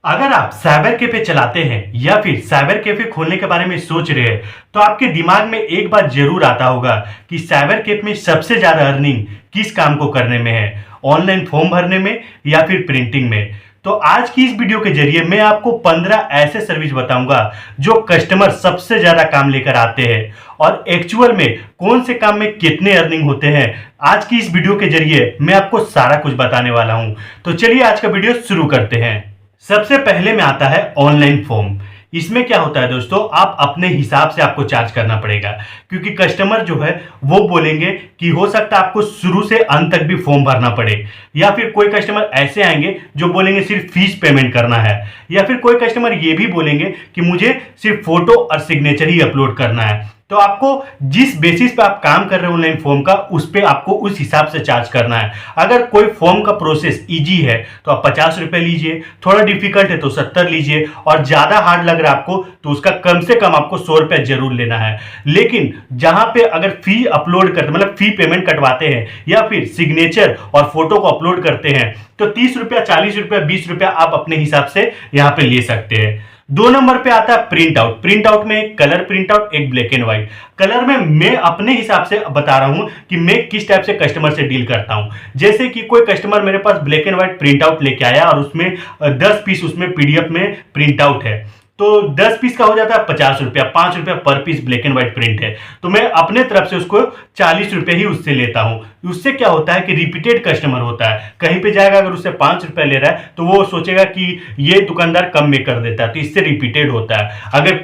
अगर आप cyber cafe चलाते हैं या फिर साइबर कैफे खोलने के बारे में सोच रहे हैं तो आपके दिमाग में एक बात जरूर आता होगा कि साइबर कैफे में सबसे ज्यादा अर्निंग किस काम को करने में है, ऑनलाइन फॉर्म भरने में या फिर प्रिंटिंग में। तो आज की इस वीडियो के जरिए मैं आपको 15 ऐसे सर्विस बताऊंगा जो कस्टमर सबसे ज्यादा काम लेकर आते हैं और एक्चुअल में कौन से काम में कितने अर्निंग होते हैं। आज की इस वीडियो के जरिए मैं आपको सारा कुछ बताने वाला हूं। तो चलिए आज का वीडियो शुरू करते हैं। सबसे पहले में आता है ऑनलाइन फॉर्म। इसमें क्या होता है दोस्तों, आप अपने हिसाब से आपको चार्ज करना पड़ेगा क्योंकि कस्टमर जो है वो बोलेंगे कि हो सकता है आपको शुरू से अंत तक भी फॉर्म भरना पड़े, या फिर कोई कस्टमर ऐसे आएंगे जो बोलेंगे सिर्फ फीस पेमेंट करना है, या फिर कोई कस्टमर ये भी बोलेंगे कि मुझे सिर्फ फोटो और सिग्नेचर ही अपलोड करना है। तो आपको जिस बेसिस पे आप काम कर रहे हो ऑनलाइन फॉर्म का, उस पे आपको उस हिसाब से चार्ज करना है। अगर कोई फॉर्म का प्रोसेस इजी है तो आप 50 रुपए लीजिए, थोड़ा डिफिकल्ट है तो 70 लीजिए, और ज्यादा हार्ड लग रहा है आपको तो उसका कम से कम आपको 100 रुपए जरूर लेना है। लेकिन जहां पे अगर फी अपलोड करते मतलब फी पेमेंट कटवाते हैं या फिर सिग्नेचर और फोटो को अपलोड करते हैं तो 30 रुपया, 40 रुपया, 20 रुपया आप अपने हिसाब से यहां पे ले सकते हैं। 2 नंबर पे आता है प्रिंट आउट। प्रिंट आउट में एक कलर प्रिंट आउट, एक ब्लैक एंड व्हाइट। कलर में मैं अपने हिसाब से बता रहा हूं कि मैं किस टाइप से कस्टमर से डील करता हूं। जैसे कि कोई कस्टमर मेरे पास black and white print out लेके आया और उसमें 10 पीस उसमें पीडीएफ में प्रिंट आउट है, तो 10 पीस का हो जाता है 50 रुपया, 5 रुपया per piece black and white print है। तो मैं अपने तरफ से उसको 40 रुपये ही उससे लेता हूं। उससे क्या होता है कि रिपीटेड कस्टमर होता है, कहीं पे जाएगा अगर उससे 5 रुपया ले रहा है तो वो सोचेगा कि ये दुकानदार कम में कर देता है, तो इससे रिपीटेड होता है। अगर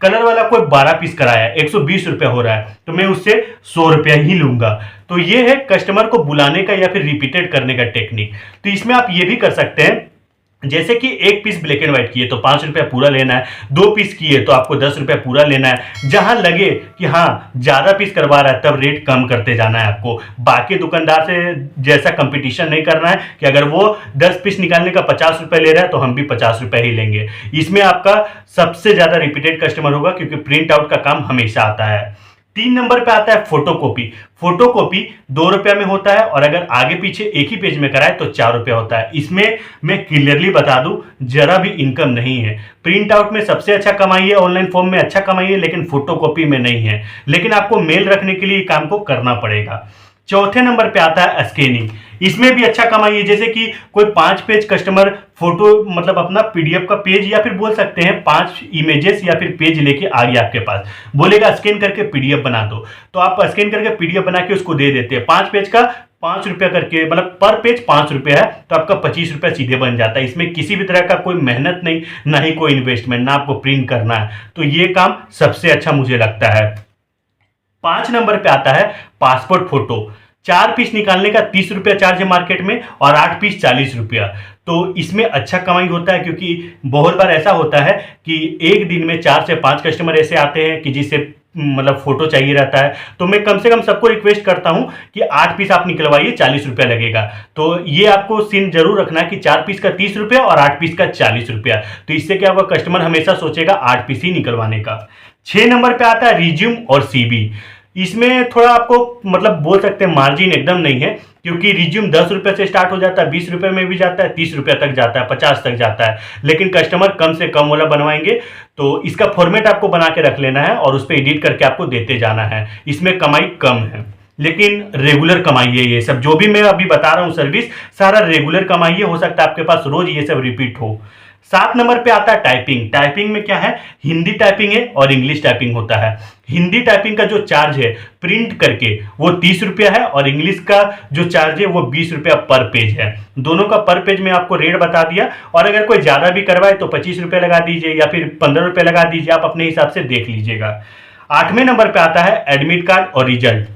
कलर वाला कोई 12 पीस कराया, 120 रुपया हो रहा है, तो मैं उससे 100 रुपया ही लूंगा। तो ये है कस्टमर को बुलाने का या फिर रिपीटेड करने का टेक्निक। तो इसमें आप ये भी कर सकते हैं, जैसे कि 1 पीस ब्लैक एंड व्हाइट की है तो 5 रुपया पूरा लेना है, 2 पीस की है तो आपको 10 रुपया पूरा लेना है। जहां लगे कि हाँ ज्यादा पीस करवा रहा है तब रेट कम करते जाना है आपको। बाकी दुकानदार से जैसा कंपटीशन नहीं करना है कि अगर वो 10 पीस निकालने का 50 रुपया ले रहा है तो हम भी 50 रुपया ही लेंगे। इसमें आपका सबसे ज्यादा रिपीटेड कस्टमर होगा क्योंकि प्रिंट आउट का काम हमेशा आता है। 3 नंबर पे आता है फोटोकॉपी। फोटोकॉपी 2 रुपया में होता है और अगर आगे पीछे एक ही पेज में कराए तो 4 रुपया होता है। इसमें मैं क्लियरली बता दूं, जरा भी इनकम नहीं है। प्रिंट आउट में सबसे अच्छा कमाई है, ऑनलाइन फॉर्म में अच्छा कमाई है, लेकिन फोटोकॉपी में नहीं है। लेकिन आपको मेल रखने के लिए काम को करना पड़ेगा। चौथे नंबर पे आता है स्कैनिंग। इसमें भी अच्छा कमाई है। जैसे कि कोई 5 पेज कस्टमर फोटो मतलब अपना पीडीएफ का पेज या फिर बोल सकते हैं 5 इमेजेस या फिर पेज लेके आ गया आपके पास, बोलेगा स्कैन करके पीडीएफ बना दो, तो आप स्कैन करके पीडीएफ बना के उसको दे देते हैं। 5 पेज का 5 रुपया करके, मतलब पर पेज 5 रुपया है तो आपका 25 रुपया सीधे बन जाता है। इसमें किसी भी तरह का कोई मेहनत नहीं, ना ही कोई इन्वेस्टमेंट, ना आपको प्रिंट करना है। तो ये काम सबसे अच्छा मुझे लगता है। 5 नंबर पे आता है पासपोर्ट फोटो। 4 पीस निकालने का 30 रुपया चार्ज है मार्केट में और 8 पीस 40 रुपया। तो इसमें अच्छा कमाई होता है क्योंकि बहुत बार ऐसा होता है कि एक दिन में 4 से 5 कस्टमर ऐसे आते हैं कि जिससे मतलब फोटो चाहिए रहता है। तो मैं कम से कम सबको रिक्वेस्ट करता हूं कि 8 पीस आप निकलवाइए, 40 रुपया लगेगा। तो ये आपको सीन जरूर रखना है कि 4 पीस का 30 रुपया और 8 पीस का 40 रुपया। तो इससे क्या होगा, कस्टमर हमेशा सोचेगा 8 पीस ही निकलवाने का। 6 नंबर पे आता है रिज्यूम और सीवी। इसमें थोड़ा आपको मतलब बोल सकते हैं मार्जिन एकदम नहीं है क्योंकि रिज्यूम 10 रुपये से स्टार्ट हो जाता है, 20 रुपये में भी जाता है, 30 रुपये तक जाता है, 50 तक जाता है। लेकिन कस्टमर कम से कम वाला बनवाएंगे तो इसका फॉर्मेट आपको बना के रख लेना है और उस पर एडिट करके आपको देते जाना है। इसमें कमाई कम है लेकिन रेगुलर कमाई है। ये सब जो भी मैं अभी बता रहा हूँ सर्विस, सारा रेगुलर कमाई है। हो सकता है आपके पास रोज ये सब रिपीट हो। 7 नंबर पे आता है टाइपिंग। टाइपिंग में क्या है, हिंदी टाइपिंग है और इंग्लिश टाइपिंग होता है। हिंदी टाइपिंग का जो चार्ज है प्रिंट करके वो 30 रुपया है और इंग्लिश का जो चार्ज है वो 20 रुपया पर पेज है। दोनों का पर पेज में आपको रेट बता दिया, और अगर कोई ज्यादा भी करवाए तो 25 रुपये लगा दीजिए या फिर 15 रुपये लगा दीजिए, आप अपने हिसाब से देख लीजिएगा। 8वें नंबर पे आता है एडमिट कार्ड और रिजल्ट।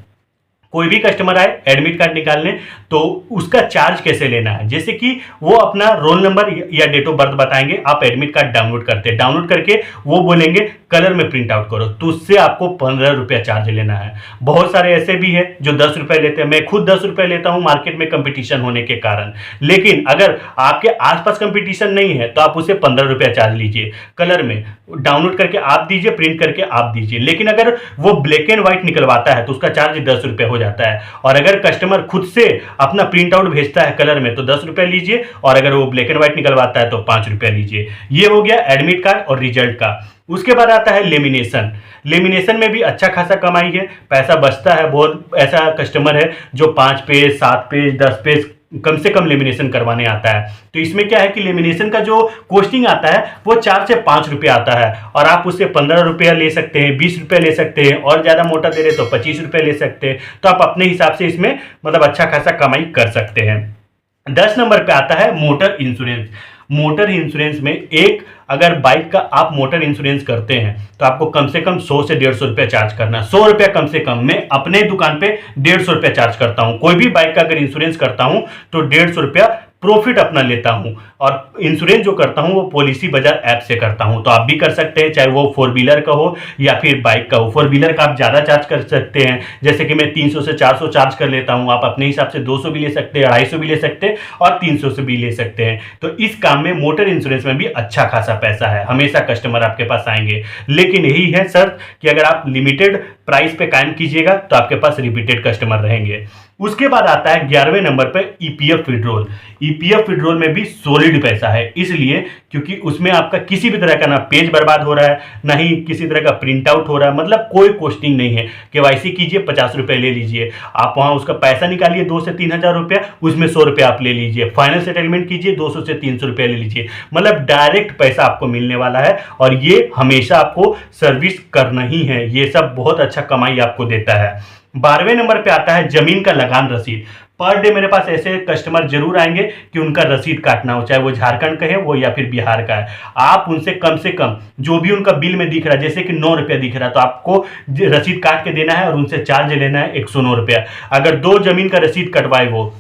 कोई भी कस्टमर आए एडमिट कार्ड निकालने तो उसका चार्ज कैसे लेना है, जैसे कि वो अपना रोल नंबर या डेट ऑफ बर्थ बताएंगे, आप एडमिट कार्ड डाउनलोड करते हैं, डाउनलोड करके वो बोलेंगे कलर में प्रिंट आउट करो, तो उससे आपको 15 रुपया चार्ज लेना है। बहुत सारे ऐसे भी है जो 10 रुपये लेते हैं, मैं खुद 10 रुपये लेता हूं मार्केट में कंपटीशन होने के कारण। लेकिन अगर आपके आसपास कंपटीशन नहीं है तो आप उसे 15 रुपया चार्ज लीजिए, कलर में डाउनलोड करके आप दीजिए, प्रिंट करके आप दीजिए। लेकिन अगर वो ब्लैक एंड व्हाइट निकलवाता है तो उसका चार्ज 10 रुपये हो जाता है। और अगर कस्टमर खुद से अपना प्रिंट आउट भेजता है कलर में तो 10 रुपये लीजिए, और अगर वो ब्लैक एंड व्हाइट निकलवाता है तो 5 रुपये लीजिए। ये हो गया एडमिट कार्ड और रिजल्ट का। उसके बाद आता है लेमिनेशन। लेमिनेशन में भी अच्छा खासा कमाई है, पैसा बचता है। बहुत ऐसा कस्टमर है जो 5 पेज, 7 पेज, 10 पेज कम से कम लेमिनेशन करवाने आता है। तो इसमें क्या है कि लेमिनेशन का जो कॉस्टिंग आता है वो 4 से 5 रुपये आता है, और आप उससे 15 रुपया ले सकते हैं, 20 रुपये ले सकते हैं, और ज़्यादा मोटा दे रहे तो 25 रुपये ले सकते हैं। तो आप अपने हिसाब से इसमें मतलब अच्छा खासा कमाई कर सकते हैं। 10 नंबर पे आता है मोटर इंश्योरेंस। मोटर इंश्योरेंस में एक अगर बाइक का आप मोटर इंश्योरेंस करते हैं तो आपको कम से कम 100 से 150 रुपया चार्ज करना। 100 रुपया कम से कम। मैं अपने दुकान पे 150 रुपया चार्ज करता हूँ। कोई भी बाइक का अगर इंश्योरेंस करता हूँ तो 150 रुपया प्रॉफिट अपना लेता हूं। और इंश्योरेंस जो करता हूं वो पॉलिसी बाजार ऐप से करता हूं। तो आप भी कर सकते हैं, चाहे वो 4 व्हीलर का हो या फिर बाइक का हो। 4 व्हीलर का आप ज़्यादा चार्ज कर सकते हैं, जैसे कि मैं 300 से 400 चार्ज कर लेता हूं। आप अपने हिसाब से 200 भी ले सकते हैं, 250 भी ले सकते हैं, और 300 से भी ले सकते हैं। तो इस काम में मोटर इंश्योरेंस में भी अच्छा खासा पैसा है, हमेशा कस्टमर आपके पास आएंगे। लेकिन यही है शर्त कि अगर आप लिमिटेड प्राइस पे कायम कीजिएगा तो आपके पास रिपीटेड कस्टमर रहेंगे। उसके बाद आता है 11वें नंबर पे ईपीएफ विड्रॉल। ईपीएफ विड्रॉल में भी सॉलिड पैसा है, इसलिए क्योंकि उसमें आपका किसी भी तरह का ना पेज बर्बाद हो रहा है, ना ही किसी तरह का प्रिंट आउट हो रहा है, मतलब कोई कॉस्टिंग नहीं है। केवाईसी कीजिए, 50 रुपये ले लीजिए, आप वहां उसका पैसा निकालिए 2 से 3 हज़ार रुपया, उसमें 100 रुपये आप ले लीजिए। फाइनल सेटलमेंट कीजिए, 200 से 300 रुपये ले लीजिए। मतलब डायरेक्ट पैसा आपको मिलने वाला है, और ये हमेशा आपको सर्विस करना ही है। ये सब बहुत अच्छा कमाई आपको देता है। 12वें नंबर पे आता है जमीन का लगान रसीद। पर डे मेरे पास ऐसे कस्टमर जरूर आएंगे कि उनका रसीद काटना हो, चाहे वो झारखंड का है वो या फिर बिहार का है। आप उनसे कम से कम जो भी उनका बिल में दिख रहा है, जैसे कि 9 रुपया दिख रहा है, तो आपको रसीद काट के देना है और उनसे चार्ज लेना है 109 रुपया। अगर 2 जमीन का रसीद कटवाए वो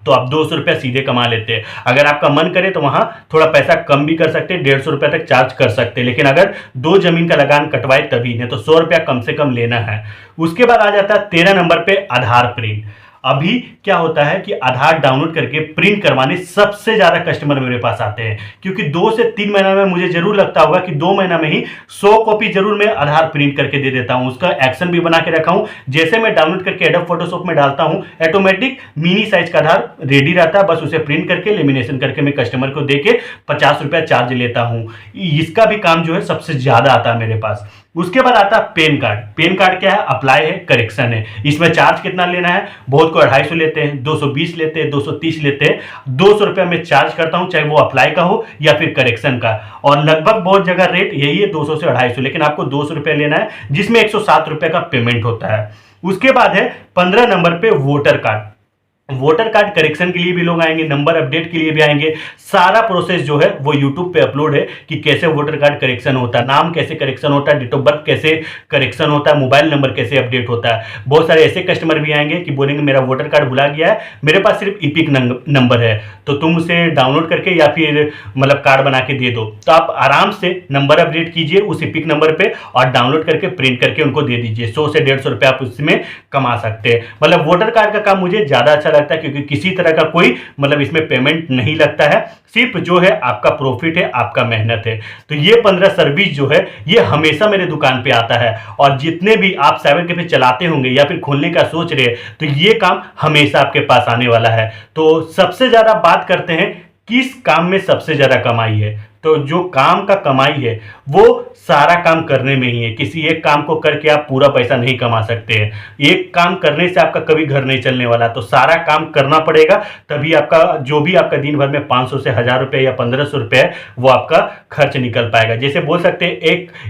तो आप 200 रुपया सीधे कमा लेते हैं। अगर आपका मन करे तो वहां थोड़ा पैसा कम भी कर सकते हैं, 150 रुपया तक चार्ज कर सकते हैं। लेकिन अगर 2 जमीन का लगान कटवाए तभी, नहीं तो 100 रुपया कम से कम लेना है। उसके बाद आ जाता है 13 नंबर पे आधार प्रिंट। अभी क्या होता है कि आधार डाउनलोड करके प्रिंट करवाने सबसे ज्यादा कस्टमर मेरे पास आते हैं, क्योंकि 2 से 3 महीना में मुझे जरूर लगता होगा कि 2 महीना में ही 100 कॉपी जरूर मैं आधार प्रिंट करके दे देता हूं। उसका एक्शन भी बना के रखा हूं। जैसे मैं डाउनलोड करके एडोब फोटोशॉप में डालता हूं, ऑटोमेटिक मिनी साइज का आधार रेडी रहता है, बस उसे प्रिंट करके लेमिनेशन करके मैं कस्टमर को दे के 50 रुपया चार्ज लेता हूं। इसका भी काम जो है सबसे ज्यादा आता है मेरे पास। उसके बाद आता है पैन कार्ड। पैन कार्ड क्या है? अप्लाई है, करेक्शन है। इसमें चार्ज कितना लेना है? बहुत को 250 लेते हैं, 220 लेते हैं, 230 लेते हैं। 200 रुपया मैं चार्ज करता हूं, चाहे वो अप्लाई का हो या फिर करेक्शन का। और लगभग बहुत जगह रेट यही है 200 से 250, लेकिन आपको 200 रुपया लेना है, जिसमें 107 रुपये का पेमेंट होता है। उसके बाद है 15 नंबर पे voter card. Voter card correction के लिए भी लोग आएंगे, नंबर अपडेट के लिए भी आएंगे। सारा प्रोसेस जो है वो यूट्यूब पे अपलोड है कि कैसे वोटर कार्ड करेक्शन होता है, नाम कैसे करेक्शन होता है, डेट ऑफ बर्थ कैसे करेक्शन होता है, मोबाइल नंबर कैसे अपडेट होता है। बहुत सारे ऐसे कस्टमर भी आएंगे कि बोलेंगे मेरा वोटर कार्ड भुला गया है, मेरे पास सिर्फ ईपिक नंबर है, तो तुम उसे डाउनलोड करके या फिर मतलब कार्ड बना के दे दो। तो आप आराम से नंबर अपडेट कीजिए उस ईपिक नंबर पे और डाउनलोड करके प्रिंट करके उनको दे दीजिए। 100 से 150 रुपये आप उसमें कमा सकते हैं। मतलब वोटर कार्ड का काम मुझे ज्यादा अच्छा लगता है, क्योंकि किसी तरह का कोई मतलब इसमें पेमेंट नहीं लगता है, सिर्फ जो है आपका प्रॉफिट है, आपका मेहनत है। तो ये 15 सर्विस जो है ये हमेशा मेरे दुकान पे आता है। और जितने भी आप साइबर कैफे चलाते होंगे या फिर खोलने का सोच रहे हैं, तो ये काम हमेशा आपके पास आने वाला है। तो सबसे ज्यादा बात करते हैं किस काम में सबसे ज्यादा कमाई है। तो जो काम का कमाई है वो सारा काम करने में ही है। किसी एक काम को करके आप पूरा पैसा नहीं कमा सकते हैं। एक काम करने से आपका कभी घर नहीं चलने वाला, तो सारा काम करना पड़ेगा, तभी आपका जो भी आपका दिन भर में 500 से 1000 रुपये या 1500 रुपये है वो आपका खर्च निकल पाएगा। जैसे बोल सकते हैं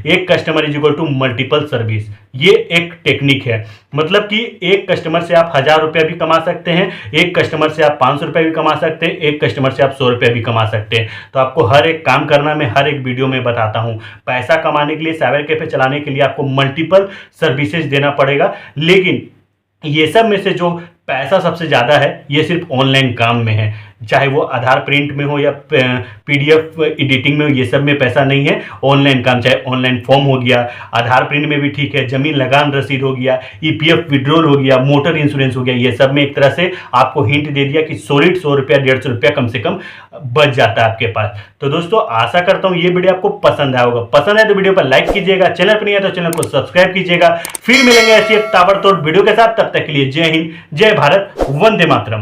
एक customer is equal to multiple service. ये एक टेक्निक है, मतलब कि एक कस्टमर से आप 1000 रुपया भी कमा सकते हैं, एक कस्टमर से आप 500 रुपये भी कमा सकते हैं, एक कस्टमर से आप 100 रुपये भी कमा सकते हैं। तो आपको हर एक काम करना मैं हर एक वीडियो में बताता हूं। पैसा कमाने के लिए, साइबर कैफे चलाने के लिए आपको मल्टीपल सर्विसेज देना पड़ेगा, लेकिन ये सब में से जो पैसा सबसे ज्यादा है ये सिर्फ ऑनलाइन काम में है। चाहे वो आधार प्रिंट में हो या PDF एडिटिंग में हो, ये सब में पैसा नहीं है। ऑनलाइन काम, चाहे ऑनलाइन फॉर्म हो गया, आधार प्रिंट में भी ठीक है, जमीन लगान रसीद हो गया, EPF विड्रॉल हो गया, मोटर इंश्योरेंस हो गया, ये सब में एक तरह से आपको हिंट दे दिया कि सॉलिड 100 रुपया 150 रुपया कम से कम बच जाता है आपके पास। तो दोस्तों आशा करता हूं ये वीडियो आपको पसंद आया होगा। पसंद है तो वीडियो पर लाइक कीजिएगा, चैनल पर नहीं है तो चैनल को सब्सक्राइब कीजिएगा। फिर मिलेंगे ऐसी एक ताबड़तोड़ वीडियो के साथ, तब तक के लिए जय हिंद, जय भारत, वंदे मातरम।